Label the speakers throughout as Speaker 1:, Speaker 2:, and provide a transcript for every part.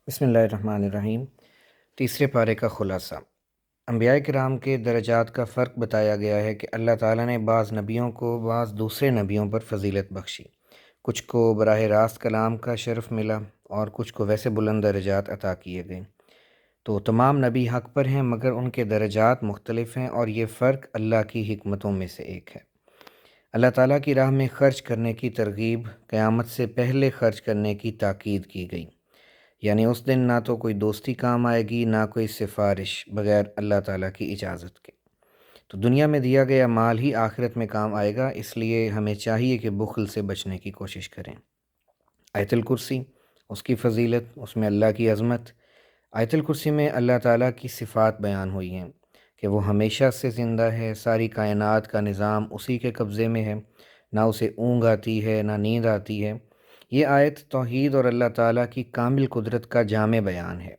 Speaker 1: بسم اللہ الرحمن الرحیم۔ تیسرے پارے کا خلاصہ۔ انبیاء کرام کے درجات کا فرق بتایا گیا ہے کہ اللہ تعالیٰ نے بعض نبیوں کو بعض دوسرے نبیوں پر فضیلت بخشی، کچھ کو براہ راست کلام کا شرف ملا اور کچھ کو ویسے بلند درجات عطا کیے گئے۔ تو تمام نبی حق پر ہیں مگر ان کے درجات مختلف ہیں، اور یہ فرق اللہ کی حکمتوں میں سے ایک ہے۔ اللہ تعالیٰ کی راہ میں خرچ کرنے کی ترغیب قیامت سے پہلے خرچ کرنے کی تاکید کی گئی، یعنی اس دن نہ تو کوئی دوستی کام آئے گی نہ کوئی سفارش بغیر اللہ تعالیٰ کی اجازت کے۔ تو دنیا میں دیا گیا مال ہی آخرت میں کام آئے گا، اس لیے ہمیں چاہیے کہ بخل سے بچنے کی کوشش کریں۔ آیت الکرسی، اس کی فضیلت، اس میں اللہ کی عظمت۔ آیت الکرسی میں اللہ تعالیٰ کی صفات بیان ہوئی ہیں کہ وہ ہمیشہ سے زندہ ہے، ساری کائنات کا نظام اسی کے قبضے میں ہے، نہ اسے اونگ آتی ہے نہ نیند آتی ہے۔ یہ آیت توحید اور اللہ تعالیٰ کی کامل قدرت کا جامع بیان ہے۔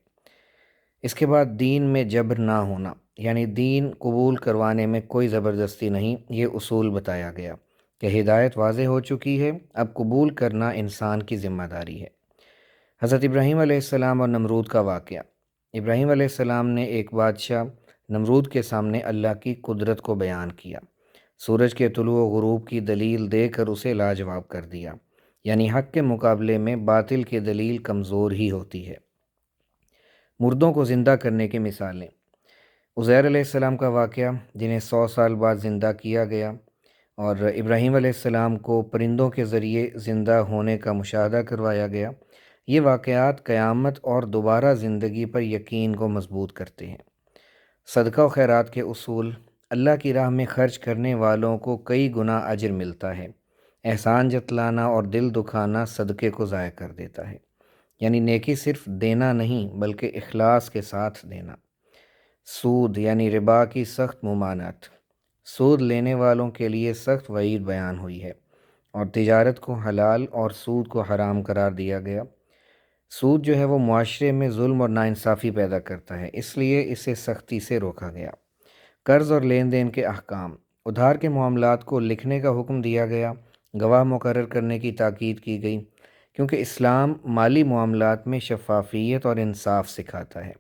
Speaker 1: اس کے بعد دین میں جبر نہ ہونا، یعنی دین قبول کروانے میں کوئی زبردستی نہیں، یہ اصول بتایا گیا کہ ہدایت واضح ہو چکی ہے، اب قبول کرنا انسان کی ذمہ داری ہے۔ حضرت ابراہیم علیہ السلام اور نمرود کا واقعہ۔ ابراہیم علیہ السلام نے ایک بادشاہ نمرود کے سامنے اللہ کی قدرت کو بیان کیا، سورج کے طلوع و غروب کی دلیل دے کر اسے لاجواب کر دیا، یعنی حق کے مقابلے میں باطل کی دلیل کمزور ہی ہوتی ہے۔ مردوں کو زندہ کرنے کی مثالیں۔ عزیر علیہ السلام کا واقعہ، جنہیں 100 سال بعد زندہ کیا گیا، اور ابراہیم علیہ السلام کو پرندوں کے ذریعے زندہ ہونے کا مشاہدہ کروایا گیا۔ یہ واقعات قیامت اور دوبارہ زندگی پر یقین کو مضبوط کرتے ہیں۔ صدقہ و خیرات کے اصول۔ اللہ کی راہ میں خرچ کرنے والوں کو کئی گنا اجر ملتا ہے۔ احسان جتلانا اور دل دکھانا صدقے کو ضائع کر دیتا ہے، یعنی نیکی صرف دینا نہیں بلکہ اخلاص کے ساتھ دینا۔ سود یعنی ربا کی سخت ممانعت۔ سود لینے والوں کے لیے سخت وعید بیان ہوئی ہے، اور تجارت کو حلال اور سود کو حرام قرار دیا گیا۔ سود جو ہے وہ معاشرے میں ظلم اور ناانصافی پیدا کرتا ہے، اس لیے اسے سختی سے روکا گیا۔ قرض اور لین دین کے احکام۔ ادھار کے معاملات کو لکھنے کا حکم دیا گیا، گواہ مقرر کرنے کی تاکید کی گئی، کیونکہ اسلام مالی معاملات میں شفافیت اور انصاف سکھاتا ہے۔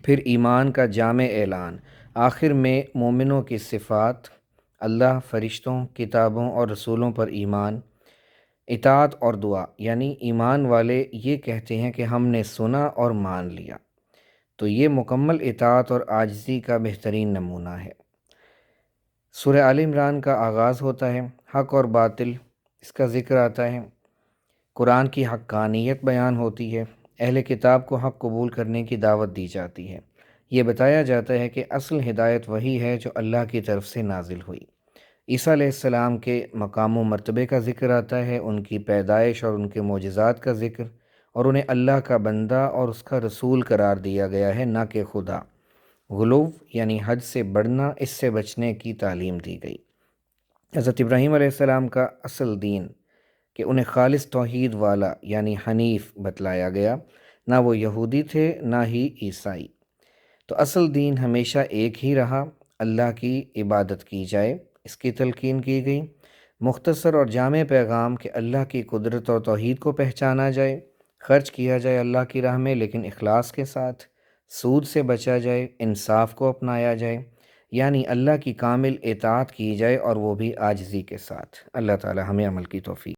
Speaker 1: پھر ایمان کا جامع اعلان۔ آخر میں مومنوں کی صفات: اللہ، فرشتوں، کتابوں اور رسولوں پر ایمان، اطاعت اور دعا، یعنی ایمان والے یہ کہتے ہیں کہ ہم نے سنا اور مان لیا، تو یہ مکمل اطاعت اور عاجزی کا بہترین نمونہ ہے۔ سورہ آل عمران کا آغاز ہوتا ہے، حق اور باطل اس کا ذکر آتا ہے، قرآن کی حقانیت بیان ہوتی ہے، اہل کتاب کو حق قبول کرنے کی دعوت دی جاتی ہے۔ یہ بتایا جاتا ہے کہ اصل ہدایت وہی ہے جو اللہ کی طرف سے نازل ہوئی۔ عیسیٰ علیہ السلام کے مقام و مرتبے کا ذکر آتا ہے، ان کی پیدائش اور ان کے معجزات کا ذکر، اور انہیں اللہ کا بندہ اور اس کا رسول قرار دیا گیا ہے، نہ کہ خدا۔ غلو یعنی حد سے بڑھنا، اس سے بچنے کی تعلیم دی گئی۔ حضرت ابراہیم علیہ السلام کا اصل دین کہ انہیں خالص توحید والا یعنی حنیف بتلایا گیا، نہ وہ یہودی تھے نہ ہی عیسائی۔ تو اصل دین ہمیشہ ایک ہی رہا، اللہ کی عبادت کی جائے، اس کی تلقین کی گئی۔ مختصر اور جامع پیغام کہ اللہ کی قدرت اور توحید کو پہچانا جائے، خرچ کیا جائے اللہ کی راہ میں لیکن اخلاص کے ساتھ، سود سے بچا جائے، انصاف کو اپنایا جائے، یعنی اللہ کی کامل اطاعت کی جائے اور وہ بھی عاجزی کے ساتھ۔ اللہ تعالی ہمیں عمل کی توفیق